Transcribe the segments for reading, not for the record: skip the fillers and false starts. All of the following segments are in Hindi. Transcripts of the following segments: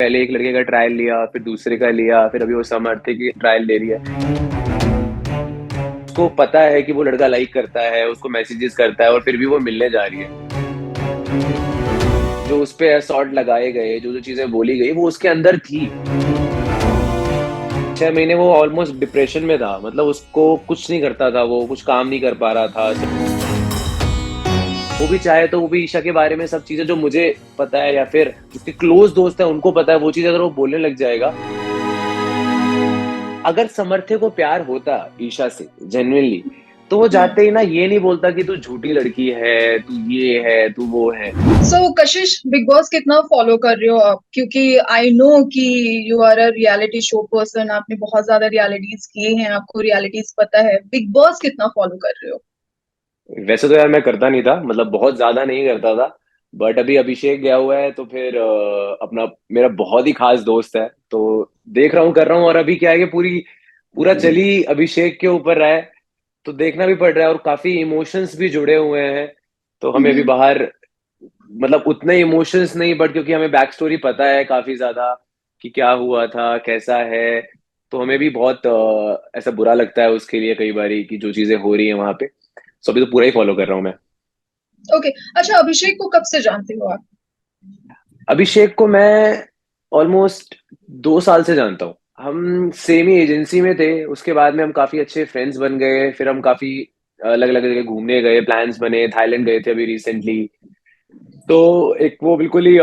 पहले एक लड़के का ट्रायल लिया, फिर दूसरे का लिया, फिर अभी वो समर्थक की ट्रायल ले रही है। उसको पता है कि वो लड़का लाइक करता है, उसको मैसेजेस करता है और फिर भी वो मिलने जा रही है। जो उस पे असॉल्ट लगाए गए, जो जो चीजें बोली गई, वो उसके अंदर थी। 6 महीने वो ऑलमोस्ट डिप्रेशन में था, मतलब उसको कुछ नहीं करता था, वो कुछ काम नहीं कर पा रहा था। वो भी चाहे तो वो भी ईशा के बारे में सब चीजें जो मुझे पता है या फिर उसके क्लोज दोस्त है उनको पता है, वो चीज अगर वो बोलने लग जाएगा। अगर समर्थ्य को प्यार होता ईशा से जेन्युइनली, तो वो जाते ही ना ये नहीं बोलता कि तू झूठी लड़की है, तू ये है, तू वो है। कशिश, बिग बॉस कितना फॉलो कर रहे हो आप? क्योंकि आई नो कि you are a reality show person, आपने बहुत ज्यादा रियलिटीज किए हैं, आपको रियलिटीज पता है। बिग बॉस कितना फॉलो कर रहे हो? वैसे तो यार मैं करता नहीं था, मतलब बहुत ज्यादा नहीं करता था। बट अभी अभिषेक गया हुआ है तो फिर अपना मेरा बहुत ही खास दोस्त है तो देख रहा हूँ, कर रहा हूँ। और अभी क्या है कि पूरा चली अभिषेक के ऊपर रहा है, तो देखना भी पड़ रहा है और काफी इमोशंस भी जुड़े हुए हैं। तो हमें अभी हम्म। बाहर, मतलब उतने इमोशंस नहीं, बट क्योंकि हमें बैक स्टोरी पता है काफी ज्यादा कि क्या हुआ था, कैसा है। तो हमें भी बहुत ऐसा बुरा लगता है उसके लिए कई बारी कि जो चीजें हो रही है वहां पे। सो अभी तो पूरा ही फॉलो कर रहा हूँ मैं। ओके। अच्छा, अभिषेक को कब से जानते हो आप? अभिषेक को मैं ऑलमोस्ट 2 साल से जानता हूँ। हम सेम ही एजेंसी में थे, उसके बाद में हम काफी अच्छे फ्रेंड्स बन गए, फिर हम काफी अलग अलग जगह घूमने गए, प्लान्स बने, थाईलैंड गए थे अभी रिसेंटली। तो एक वो बिल्कुल ही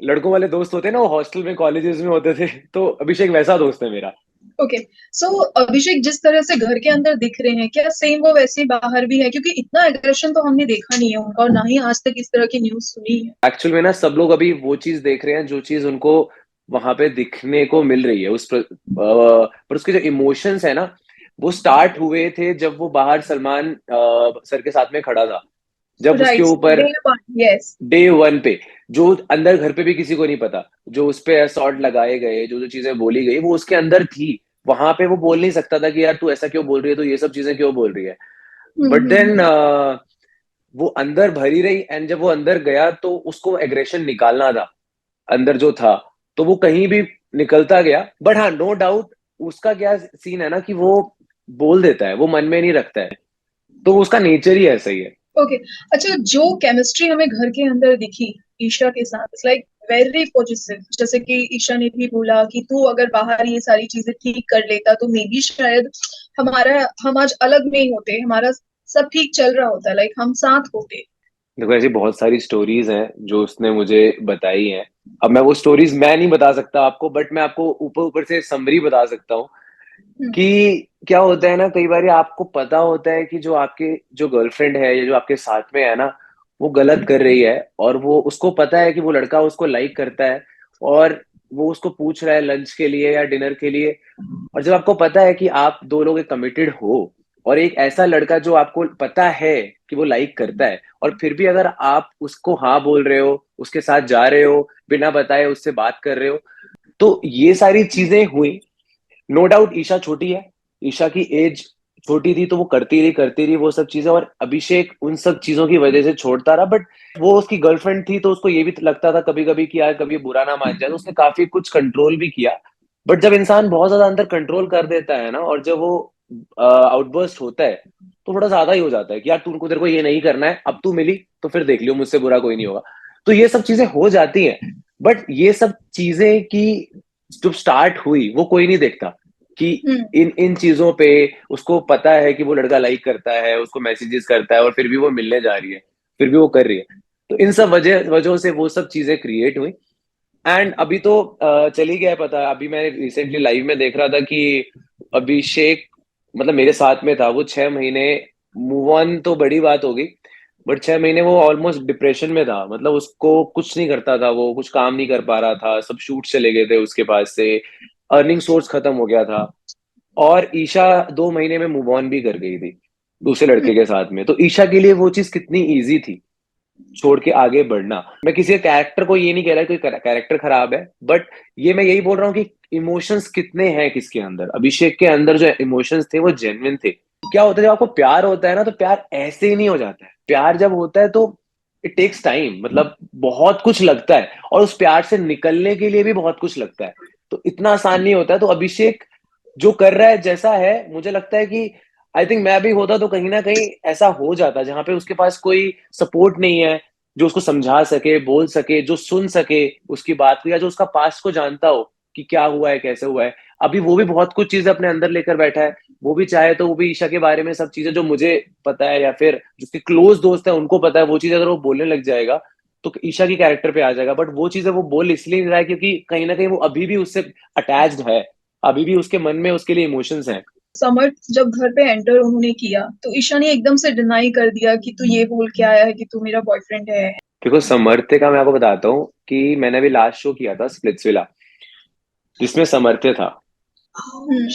लड़कों वाले दोस्त होते हैं ना, वो हॉस्टल में कॉलेजेस में होते थे, तो अभिषेक वैसा दोस्त है मेरा। ओके। सो अभिषेक जिस तरह से घर के अंदर दिख रहे हैं, क्या सेम वो वैसे ही बाहर भी है? क्योंकि इतना एग्रेशन तो हमने देखा नहीं है उनका, और ना ही आज तक इस तरह की न्यूज सुनी है। एक्चुअल में ना सब लोग अभी वो चीज देख रहे हैं जो चीज उनको वहां पे दिखने को मिल रही है पर उसके जो इमोशंस है ना, वो स्टार्ट हुए थे जब वो बाहर सलमान सर के साथ में खड़ा था, जब उसके राइट। ऊपर day one, yes. Day one पे, जो अंदर घर पे भी किसी को नहीं पता, जो उस पे असॉल्ट लगाए गए, जो जो चीजें बोली गई, वो उसके अंदर थी। वहां पे वो बोल नहीं सकता था कि यार तू ऐसा क्यों बोल रही है, तो ये सब चीजें क्यों बोल रही है। बट देन हम्म। वो अंदर भरी रही, एंड जब वो अंदर गया तो उसको एग्रेशन निकालना था अंदर जो था, तो वो कहीं भी निकलता गया। बट हाँ, नो डाउट उसका क्या सीन है ना कि वो बोल देता है, वो मन में नहीं रखता है, तो उसका नेचर ही ऐसा ही है। ओके। अच्छा, जो केमिस्ट्री हमें घर के अंदर दिखी ईशा के साथ, इट्स लाइक वेरी पॉजिटिव। जैसे कि ईशा ने भी बोला कि तू अगर बाहर ये सारी चीजें ठीक कर लेता तो मे बी शायद हम आज अलग नहीं होते, हमारा सब ठीक चल रहा होता, लाइक हम साथ होते। देखो ऐसी बहुत सारी स्टोरीज हैं जो उसने मुझे बताई हैं। अब मैं वो स्टोरीज मैं नहीं बता सकता आपको, बट मैं आपको ऊपर ऊपर से समरी बता सकता हूँ हम्म। कि क्या होता है ना, कई बार आपको पता होता है कि जो आपके जो गर्लफ्रेंड है या जो आपके साथ में है ना, वो गलत कर रही है, और वो उसको पता है कि वो लड़का उसको लाइक करता है, और वो उसको पूछ रहा है लंच के लिए या डिनर के लिए। और जब आपको पता है कि आप दो लोग कमिटेड हो, और एक ऐसा लड़का जो आपको पता है कि वो लाइक करता है, और फिर भी अगर आप उसको हाँ बोल रहे हो, उसके साथ जा रहे हो, बिना बताए उससे बात कर रहे हो, तो ये सारी चीजें हुई। नो डाउट ईशा छोटी है, ईशा की एज छोटी थी, तो वो करती रही वो सब चीजें, और अभिषेक उन सब चीजों की वजह से छोड़ता रहा। बट वो उसकी गर्लफ्रेंड थी तो उसको ये भी लगता था कभी कभी कि यार कभी बुरा ना मान जाए, तो उसने काफी कुछ कंट्रोल भी किया। बट जब इंसान बहुत ज्यादा अंदर कंट्रोल कर देता है ना, और जब वो आउटबर्स्ट होता है, तो थोड़ा ज्यादा ही हो जाता है कि यार तुमको तेरे को ये नहीं करना है, अब तू मिली तो फिर देख लियो, मुझसे बुरा कोई नहीं होगा। तो ये सब चीजें हो जाती हैं। बट ये सब चीजें की जब स्टार्ट हुई, वो कोई नहीं देखता कि हम्म। इन इन चीजों पे उसको पता है कि वो लड़का लाइक करता है, उसको मैसेजेस करता है, और फिर भी वो मिलने जा रही है, फिर भी वो कर रही है। तो इन सब वजहों से वो सब चीजें क्रिएट हुई। एंड अभी तो चली गया है पता। अभी मैं रिसेंटली लाइव में देख रहा था कि अभिषेक, मतलब मेरे साथ में था, वो 6 महीने, मूव ऑन तो बड़ी बात हो गई, बट 6 महीने वो ऑलमोस्ट डिप्रेशन में था, मतलब उसको कुछ नहीं करता था, वो कुछ काम नहीं कर पा रहा था, सब शूट चले गए थे उसके पास से, अर्निंग सोर्स खत्म हो गया था। और ईशा 2 महीने में मूव ऑन भी कर गई थी दूसरे लड़के के साथ में, तो ईशा के लिए वो चीज कितनी इजी थी, छोड़ के आगे बढ़ना। मैं किसी कैरेक्टर को ये नहीं कह रहा कोई कैरेक्टर खराब है, बट ये मैं यही बोल रहा हूँ कि इमोशंस कितने हैं किसके अंदर। अभिषेक के अंदर जो इमोशंस थे वो जेन्युइन थे। क्या होता है जब आपको प्यार होता है ना, तो प्यार ऐसे ही नहीं हो जाता है। प्यार जब होता है तो इट टेक्स टाइम, मतलब बहुत कुछ लगता है, और उस प्यार से निकलने के लिए भी बहुत कुछ लगता है। तो इतना आसान नहीं होता है। तो अभिषेक जो कर रहा है जैसा है, मुझे लगता है कि आई थिंक मैं भी होता तो कहीं ना कहीं ऐसा हो जाता, जहां पे उसके पास कोई सपोर्ट नहीं है जो उसको समझा सके, बोल सके, जो सुन सके उसकी बात को, या जो उसका पास्ट को जानता हो कि क्या हुआ है, कैसे हुआ है। अभी वो भी बहुत कुछ चीजें अपने अंदर लेकर बैठा है। वो भी चाहे तो वो भी ईशा के बारे में सब चीजें जो मुझे पता है या फिर जिसके क्लोज दोस्त है उनको पता है, वो चीज अगर वो बोलने लग जाएगा तो ईशा की कैरेक्टर पे आ जाएगा। बट वो चीजें वो बोल इसलिए नहीं रहा है क्योंकि कहीं ना कहीं वो अभी भी उससे अटैच्ड है, अभी भी उसके मन में उसके लिए इमोशंस हैं। समर्थ जब घर पे एंटर उन्होंने किया तो ईशा ने एकदम से डिनाई कर दिया कि तू ये बोल के आया है कि तू मेरा बॉयफ्रेंड है। देखो समर्थ्य का मैं आपको बताता हूँ कि मैंने अभी लास्ट शो किया था स्प्लिट्सविला, जिसमें समर्थ्य था, हम्म।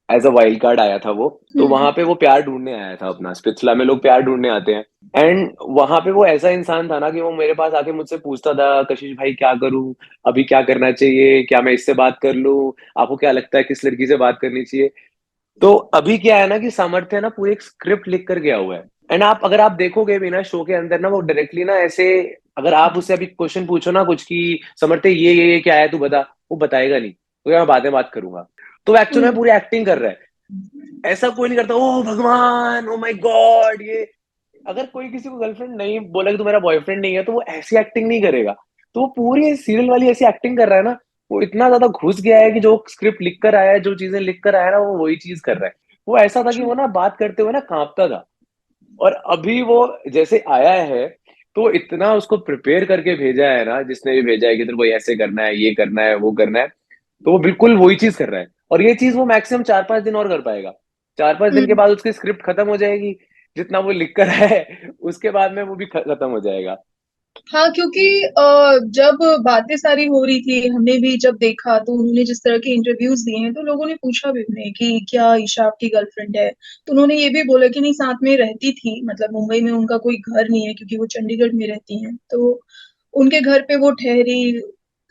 एज अ वाइल्ड कार्ड आया था वो। तो हम्म। वहां पे वो प्यार ढूंढने आया था अपना, स्पिट्सला में लोग प्यार ढूंढने आते हैं। एंड वहां पे वो ऐसा इंसान था ना कि वो मेरे पास आके मुझसे पूछता था, कशिश भाई क्या करूं, अभी क्या करना चाहिए, क्या मैं इससे बात कर लूं, आपको क्या लगता है किस लड़की से बात करनी चाहिए। तो अभी क्या है ना कि सामर्थ्य ना पूरी एक स्क्रिप्ट लिख कर गया हुआ है। एंड आप अगर आप देखोगे भी ना शो के अंदर ना, वो डायरेक्टली ना ऐसे, अगर आप उससे अभी क्वेश्चन पूछो ना कुछ कि समर्थ्य ये क्या है तू बता, वो बताएगा नहीं, तो मैं बातें बात करूंगा। तो एक्चुअल में हम्म। पूरी एक्टिंग कर रहा है। ऐसा कोई नहीं करता, ओ भगवान, ओ माय गॉड ये। अगर कोई किसी को गर्लफ्रेंड नहीं बोला कि तू मेरा बॉयफ्रेंड नहीं है, तो वो ऐसी एक्टिंग नहीं करेगा। तो वो पूरी सीरियल वाली ऐसी एक्टिंग कर रहा है ना, वो इतना ज्यादा घुस गया है कि जो स्क्रिप्ट लिख कर आया है, जो चीजें लिख कर आया है ना, वो वही चीज कर रहा है। वो ऐसा था कि वो ना बात करते हुए ना कांपता था। और अभी वो जैसे आया है, तो इतना उसको प्रिपेयर करके भेजा है ना, जिसने भी भेजा है कि तेरे को ऐसे करना है, ये करना है, वो करना है, तो वो बिल्कुल वही चीज कर रहा है। और ये चीज वो मैक्सिमम 4-5 दिन और कर पाएगा। 4-5 दिन के हम्म। बाद उसकी स्क्रिप्ट खत्म हो जाएगी, जितना वो लिख कर है उसके बाद में वो भी खत्म हो जाएगा। हाँ, क्योंकि जब बातें सारी हो रही थी हमने भी जब देखा तो उन्होंने जिस तरह के इंटरव्यूज दिए हैं तो लोगों ने पूछा भी उन्हें कि क्या ईशा आपकी गर्लफ्रेंड है। तो उन्होंने ये भी बोला कि नहीं, साथ में रहती थी, मतलब मुंबई में उनका कोई घर नहीं है क्योंकि वो चंडीगढ़ में रहती हैं। तो उनके घर पे वो ठहरी,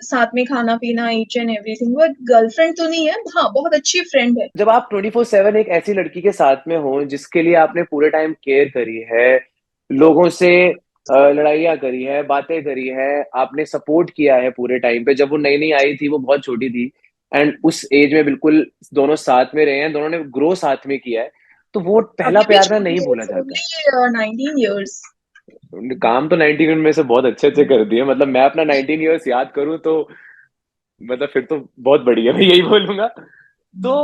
साथ में खाना पीना, each and everything. But girlfriend तो नहीं है, हाँ बहुत अच्छी फ्रेंड है। जब आप 24/7 एक ऐसी लड़की के साथ में हो जिसके लिए आपने पूरे टाइम केयर करी है, लोगों से लड़ाइयाँ करी है, बातें करी है, आपने सपोर्ट किया है पूरे टाइम पे, जब वो नई नई आई थी वो बहुत छोटी थी, एंड उस एज में बिल्कुल दोनों साथ में रहे हैं, दोनों ने ग्रो साथ में किया है, तो वो पहला अभी भी प्यार ना नहीं छोटी है, भूला जाता है। Only 19 years. उन्होंने काम तो 19 में से बहुत अच्छे अच्छे कर दिए, मतलब मैं अपना 19 ईयर्स याद करूं तो मतलब फिर तो बहुत बढ़िया, मैं यही बोलूंगा। तो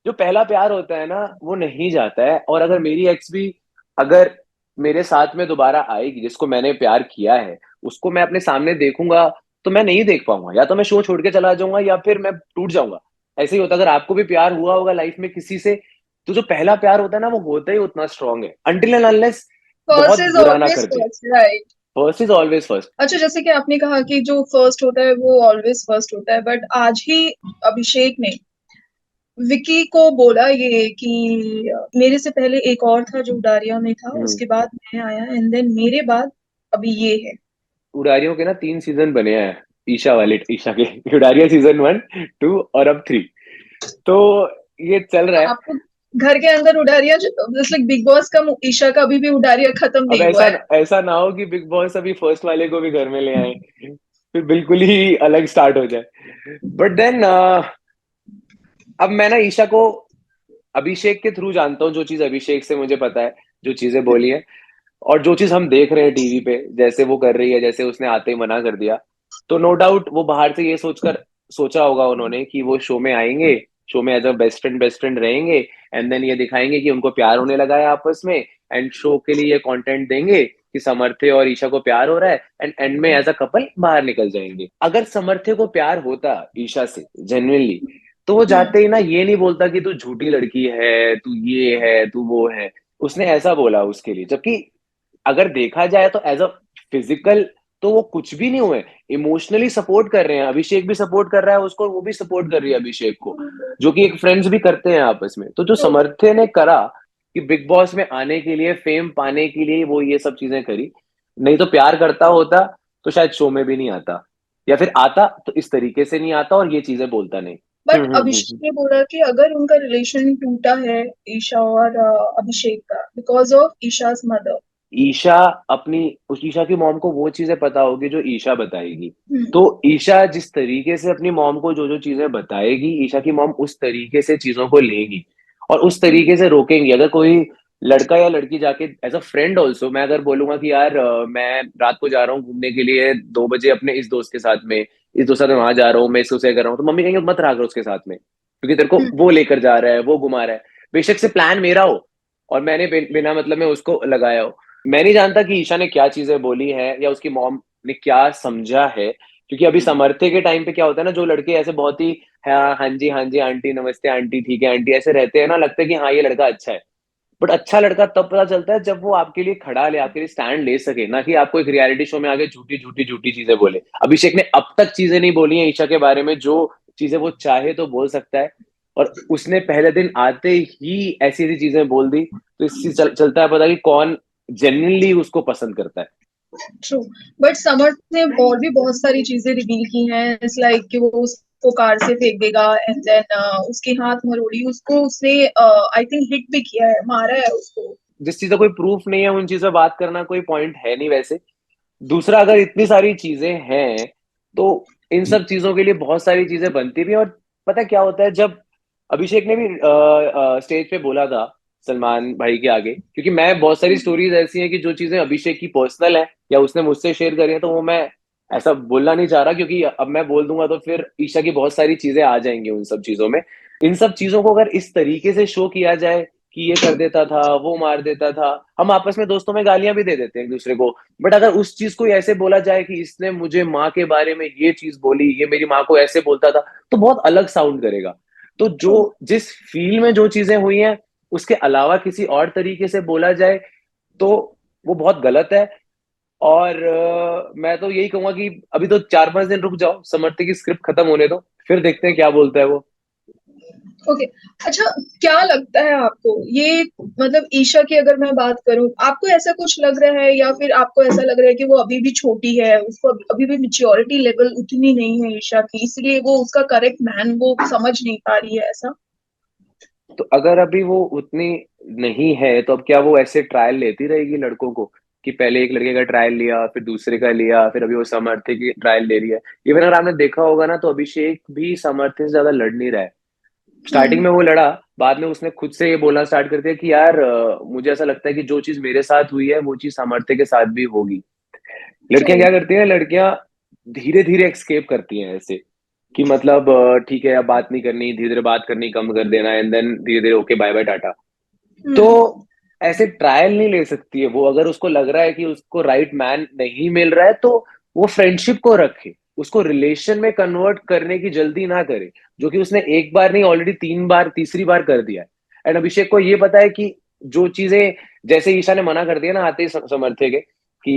जो पहला प्यार होता है ना, वो नहीं जाता है। और अगर मेरी एक्स भी अगर मेरे साथ में दोबारा आएगी, जिसको मैंने प्यार किया है, उसको मैं अपने सामने देखूंगा, तो मैं नहीं देख पाऊंगा, या तो मैं शो छोड़ के चला जाऊंगा या फिर मैं टूट जाऊंगा। ऐसे ही होता है। अगर आपको भी प्यार हुआ होगा लाइफ में किसी से, तो जो पहला प्यार होता है ना, वो होता ही उतना स्ट्रांग है, अनटिल एंड अनलेस फर्स्ट बहुत इज बुरा ना ऑलवेज कर दे। First, right. First is always first. अच्छा, जैसे कि आपने कहा कि जो फर्स्ट होता है वो ऑलवेज फर्स्ट होता है, बट आज ही अभिषेक ने विकी को बोला ये कि मेरे से पहले एक और था जो उडारिया में था, उसके बाद मैं आया, एंड देन मेरे बाद अभी ये है। उड़ारियों के ना 3 सीजन बने हैं, ईशा वाले, ईशा के उड़ारिया सीजन 1, 2 और अब 3। तो ये चल रहा है। आपको घर के अंदर Udaariyan, just like big boss का ईशा का अभी भी उडारिया खत्म अब नहीं हुआ ऐसा है। ऐसा ना हो कि बिग बॉस अभी फर्स्ट वाले को भी घर में ले आए, फिर बिल्कुल ही अलग स्टार्ट हो जाए। बट देन अब मैं ना ईशा को अभिषेक के थ्रू जानता हूँ, जो चीज अभिषेक से मुझे पता है, जो चीजें बोली है, और जो चीज हम देख रहे हैं टीवी पे, जैसे वो कर रही है, जैसे उसने आते ही मना कर दिया, तो नो डाउट वो बाहर से ये सोचकर सोचा होगा उन्होंने कि वो शो में आएंगे, शो में एज अ बेस्ट फ्रेंड रहेंगे, एंड देन ये दिखाएंगे कि उनको प्यार होने लगा है आपस में, एंड शो के लिए ये कंटेंट देंगे कि समर्थ्य और ईशा को प्यार हो रहा है, एंड एंड में एज अ कपल बाहर निकल जाएंगे। अगर समर्थ्य को प्यार होता ईशा से जेन्युइनली, तो वो हम्म। जाते ही ना ये नहीं बोलता कि तू झूठी लड़की है, तू ये है, तू वो है। उसने ऐसा बोला उसके लिए, जबकि अगर देखा जाए तो एज अ फिजिकल तो वो कुछ भी नहीं हुए, इमोशनली सपोर्ट कर रहे हैं, अभिषेक भी सपोर्ट कर रहा है उसको, वो भी सपोर्ट कर रही है अभिषेक को, जो कि एक फ्रेंड्स भी करते हैं आपस में। तो जो समर्थ्य ने करा कि बिग बॉस में आने के लिए, फेम पाने के लिए वो ये सब चीजें करी, नहीं तो प्यार करता होता तो शायद शो में भी नहीं आता, या फिर आता तो इस तरीके से नहीं आता और ये चीजें बोलता नहीं। बट अभिषेक ने बोला कि अगर उनका रिलेशन टूटा है ईशा और अभिषेक का because of Isha's mother. Isha अपनी उस ईशा की मॉम को वो चीजें पता होगी जो ईशा बताएगी। हम्म। तो ईशा जिस तरीके से अपनी मॉम को जो जो चीजें बताएगी, ईशा की मॉम उस तरीके से चीजों को लेगी और उस तरीके से रोकेंगी। अगर कोई लड़का या लड़की जाके एज अ फ्रेंड ऑल्सो, मैं अगर बोलूंगा कि यार मैं रात को जा रहा हूँ घूमने के लिए 2 बजे अपने इस दोस्त के साथ में, इस दोस्त के साथ मैं वहां जा रहा हूँ, मैं इसको से कर रहा हूँ, तो मम्मी कहेंगे मत रहा करो उसके साथ में, क्योंकि तेरे को हम्म। वो लेकर जा रहा है, वो घुमा रहा है। बेशक से प्लान मेरा हो और मैंने बिना मतलब में उसको लगाया हो। मैं नहीं जानता कि ईशा ने क्या चीजें बोली हैं या उसकी मॉम ने क्या समझा है, क्योंकि अभी समर्थ्य के टाइम पे क्या होता है ना, जो लड़के ऐसे बहुत ही हाँ हाँ जी आंटी, नमस्ते आंटी, ठीक है आंटी, ऐसे रहते हैं ना, लगता है कि हाँ ये लड़का अच्छा है। बट अच्छा लड़का तब पता चलता है जब वो आपके लिए खड़ा ले, आपके लिए स्टैंड ले सके, ना कि आपको एक रियलिटी शो में आगे झूठी झूठी झूठी चीजें बोले। अभिषेक ने अब तक चीजें नहीं बोली हैं ईशा के बारे में जो चीजें वो चाहे तो बोल सकता है, और उसने पहले दिन आते ही ऐसी ऐसी चीजें बोल दी। तो इससे चलता है पता कि कौन जेन्युइनली उसको पसंद करता है। ट्रू। बट समर्थ ने और भी बहुत सारी चीजें रिवील की हैं, इट्स लाइक कि वो उसको कार से फेंक देगा एंड देन उसके हाथ मरोड़ी, उसको उसने आई थिंक हिट भी किया है, मारा है उसको। जिस चीज का कोई प्रूफ नहीं है उन चीजों पर बात करना कोई पॉइंट है नहीं वैसे। दूसरा, अगर इतनी सारी चीजें हैं तो इन सब चीजों के लिए बहुत सारी चीजें बनती भी हैं। और पता है क्या होता है, जब अभिषेक ने भी स्टेज पे बोला था सलमान भाई के आगे, क्योंकि मैं बहुत सारी स्टोरीज ऐसी हैं कि जो चीजें अभिषेक की पर्सनल है या उसने मुझसे शेयर करी है, तो वो मैं ऐसा बोलना नहीं चाह रहा, क्योंकि अब मैं बोल दूंगा तो फिर ईशा की बहुत सारी चीजें आ जाएंगी उन सब चीजों में। इन सब चीजों को अगर इस तरीके से शो किया जाए कि ये कर देता था, वो मार देता था, हम आपस में दोस्तों में गालियां भी दे देते हैं एक दूसरे को, बट अगर उस चीज को ऐसे बोला जाए कि इसने मुझे माँ के बारे में ये चीज बोली, ये मेरी माँ को ऐसे बोलता था, तो बहुत अलग साउंड करेगा। तो जो ट्रू। जिस फील्ड में जो चीजें हुई हैं उसके अलावा किसी और तरीके से बोला जाए तो वो बहुत गलत है। और मैं तो यही कहूंगा कि अभी तो 4-5 दिन रुक जाओ, समर्थी की स्क्रिप्ट खत्म होने दो, फिर देखते हैं क्या बोलता है वो। ओके। अच्छा, क्या लगता है आपको ये, मतलब ईशा की अगर मैं बात करूं, आपको ऐसा कुछ लग रहा है या फिर आपको ऐसा लग रहा है कि वो अभी भी छोटी है, उसको अभी भी मेच्योरिटी लेवल उतनी नहीं है ईशा की, इसलिए वो उसका करेक्ट मैन वो समझ नहीं पा रही है ऐसा? तो अगर अभी वो उतनी नहीं है तो अब क्या वो ऐसे ट्रायल लेती रहेगी लड़कों को, कि पहले एक लड़के का ट्रायल लिया, फिर दूसरे का लिया, फिर अभी वो समर्थ्य की ट्रायल ले रही है। इवन अगर आपने देखा होगा ना, तो अभिषेक भी समर्थ्य से ज्यादा लड़ नहीं रहा है। स्टार्टिंग हम्म। में वो लड़ा, बाद में उसने खुद से ये बोलना स्टार्ट कर दिया कि यार मुझे ऐसा लगता है कि जो चीज मेरे साथ हुई है वो चीज सामर्थ्य के साथ भी होगी। ट्रू। लड़कियां क्या करती हैं, लड़कियां धीरे धीरे एक्सकेप करती हैं ऐसे, कि मतलब ठीक है अब बात नहीं करनी, धीरे धीरे बात करनी कम कर देना, एंड देन धीरे धीरे ओके बाय बाय टाटा। तो हम्म। ऐसे ट्रायल नहीं ले सकती है वो। अगर उसको लग रहा है कि उसको राइट मैन नहीं मिल रहा है तो वो फ्रेंडशिप को रखे, उसको रिलेशन में कन्वर्ट करने की जल्दी ना करे, जो कि उसने एक बार नहीं ऑलरेडी 3 बार, तीसरी बार कर दिया है। एंड अभिषेक को ये पता है कि जो चीजें, जैसे ईशा ने मना कर दिया ना आते ही समर्थे के कि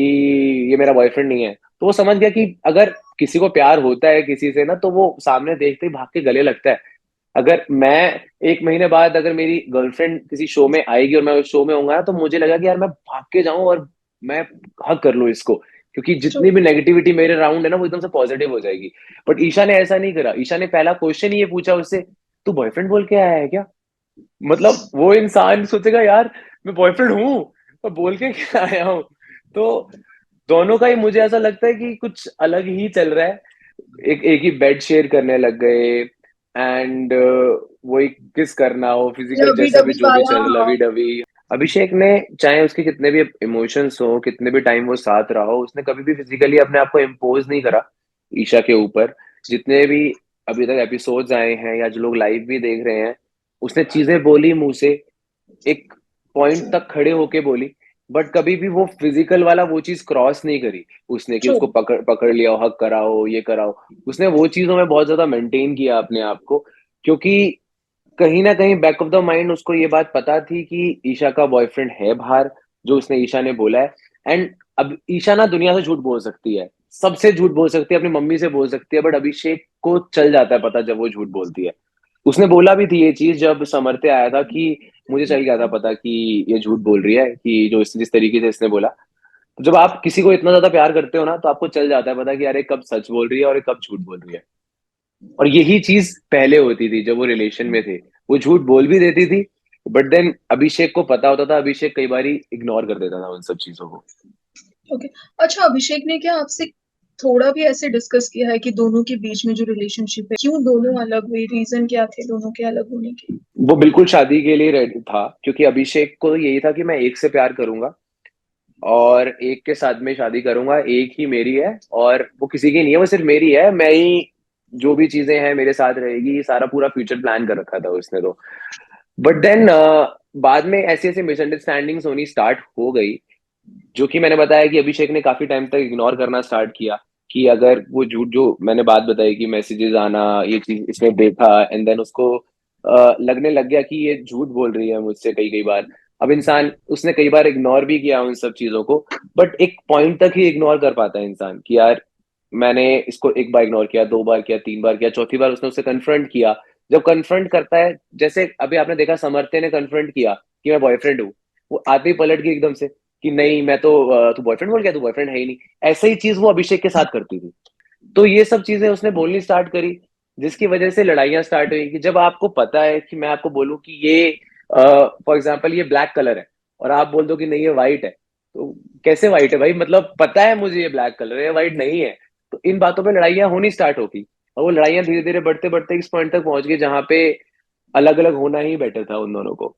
ये मेरा बॉयफ्रेंड नहीं है, तो वो समझ गया कि अगर किसी को प्यार होता है किसी से ना, तो वो सामने देखते ही भाग के गले लगता है। अगर मैं 1 महीने बाद अगर मेरी गर्लफ्रेंड किसी शो में आएगी और मैं उस शो में होऊंगा ना, तो मुझे लगा कि यार मैं भाग के जाऊं और मैं हक कर लूं इसको, क्योंकि ट्रू। जितनी भी नेगेटिविटी मेरे राउंड है ना वो एकदम से पॉजिटिव हो जाएगी। बट ईशा ने ऐसा नहीं करा। ईशा ने पहला क्वेश्चन ही ये पूछा उससे, तू बॉयफ्रेंड बोल के आया है क्या? मतलब वो इंसान सोचेगा यार मैं बॉयफ्रेंड हूँ और बोल के क्या आया हूँ। तो दोनों का ही मुझे ऐसा लगता है कि कुछ अलग ही चल रहा है। एक एक ही बेड शेयर करने लग गए, एंड वही किस करना हो, फिजिकल लवी जैसे भी डबी जो भी वाला, चल हाँ। Lovey dovey. अभिषेक ने चाहे उसके कितने भी इमोशंस हो, कितने भी टाइम वो साथ रहा हो, उसने कभी भी फिजिकली अपने आप को इम्पोज नहीं करा ईशा के ऊपर। जितने भी अभी तक एपिसोड्स आए हैं या जो लोग लाइव भी देख रहे हैं, उसने चीजें बोली मुंह से, एक पॉइंट तक खड़े होके बोली, बट कभी भी वो फिजिकल वाला वो चीज क्रॉस नहीं करी उसने, कि ट्रू। उसको पकड़ पकड़ लिया हो, हक कराओ, ये कराओ। उसने वो चीजों में बहुत ज्यादा मेंटेन किया अपने आप को, क्योंकि कहीं ना कहीं बैक ऑफ द माइंड उसको ये बात पता थी कि ईशा का बॉयफ्रेंड है बाहर, जो उसने ईशा ने बोला है। एंड अब ईशा ना दुनिया से झूठ बोल सकती है, सबसे झूठ बोल सकती है, अपनी मम्मी से बोल सकती है, बट अभिषेक को चल जाता है पता जब वो झूठ बोलती है। उसने बोला भी थी ये चीज जब समर्थ्य आया था कि मुझे चल गया था पता कि ये झूठ बोल रही है, कि जो जिस तरीके से इसने बोला। तो जब आप किसी को इतना ज्यादा प्यार करते हो ना, तो आपको चल जाता है पता कि अरे कब सच बोल रही है और ये कब झूठ बोल रही है। और यही चीज पहले होती थी जब वो रिलेशन में थे, वो झूठ बोल भी देती थी, बट देन अभिषेक को पता होता था, अभिषेक कई बार इग्नोर कर देता था उन सब चीजों को। ओके। अच्छा, अभिषेक ने क्या आपसे थोड़ा भी ऐसे डिस्कस किया है कि दोनों के बीच में जो रिलेशनशिप है, क्यों दोनों अलग हुए, रीजन क्या थे दोनों के अलग होने के? वो बिल्कुल शादी के लिए रेडी था, क्योंकि अभिषेक को यही था कि मैं एक से प्यार करूंगा और एक के साथ में शादी करूंगा, एक ही मेरी है और वो किसी की नहीं है, वो सिर्फ मेरी है, मैं ही जो भी चीजें हैं मेरे साथ रहेगी, ये सारा पूरा फ्यूचर प्लान कर रखा था उसने तो। बट देन बाद में ऐसी ऐसी मिसअंडरस्टैंडिंग्स होनी स्टार्ट हो गई, जो कि मैंने बताया कि अभिषेक ने काफी टाइम तक इग्नोर करना स्टार्ट किया। कि अगर वो झूठ, जो मैंने बात बताई कि मैसेजेस आना, ये चीज इसने देखा एंड देन उसको लगने लग गया कि ये झूठ बोल रही है मुझसे कई कई बार। अब इंसान, उसने कई बार इग्नोर भी किया उन सब चीजों को, बट एक पॉइंट तक ही इग्नोर कर पाता है इंसान कि यार मैंने इसको एक बार इग्नोर किया, दो बार किया, तीन बार किया, चौथी बार उसने उसे कन्फ्रंट किया। जब कन्फ्रंट करता है, जैसे अभी आपने देखा समर्थ्य ने कन्फ्रंट किया कि मैं बॉयफ्रेंड हूँ, वो आते ही पलट गई एकदम से कि नहीं मैं तो तू बॉयफ्रेंड बोल गया, तू बॉयफ्रेंड है ही नहीं। ऐसे ही चीज वो अभिषेक के साथ करती थी। तो ये सब चीजें उसने बोलनी स्टार्ट करी, जिसकी वजह से लड़ाइयां स्टार्ट हुई। कि जब आपको पता है कि मैं आपको बोलूं कि ये फॉर एग्जाम्पल ये ब्लैक कलर है, और आप बोल दो कि नहीं ये व्हाइट है, तो कैसे व्हाइट है भाई, मतलब पता है मुझे ये ब्लैक कलर है, व्हाइट नहीं है। तो इन बातों पे लड़ाइयां होनी स्टार्ट होगी, और वो लड़ाइयां धीरे धीरे बढ़ते बढ़ते इस पॉइंट तक पहुंच गई जहां पे अलग अलग होना ही बेटर था उन दोनों को।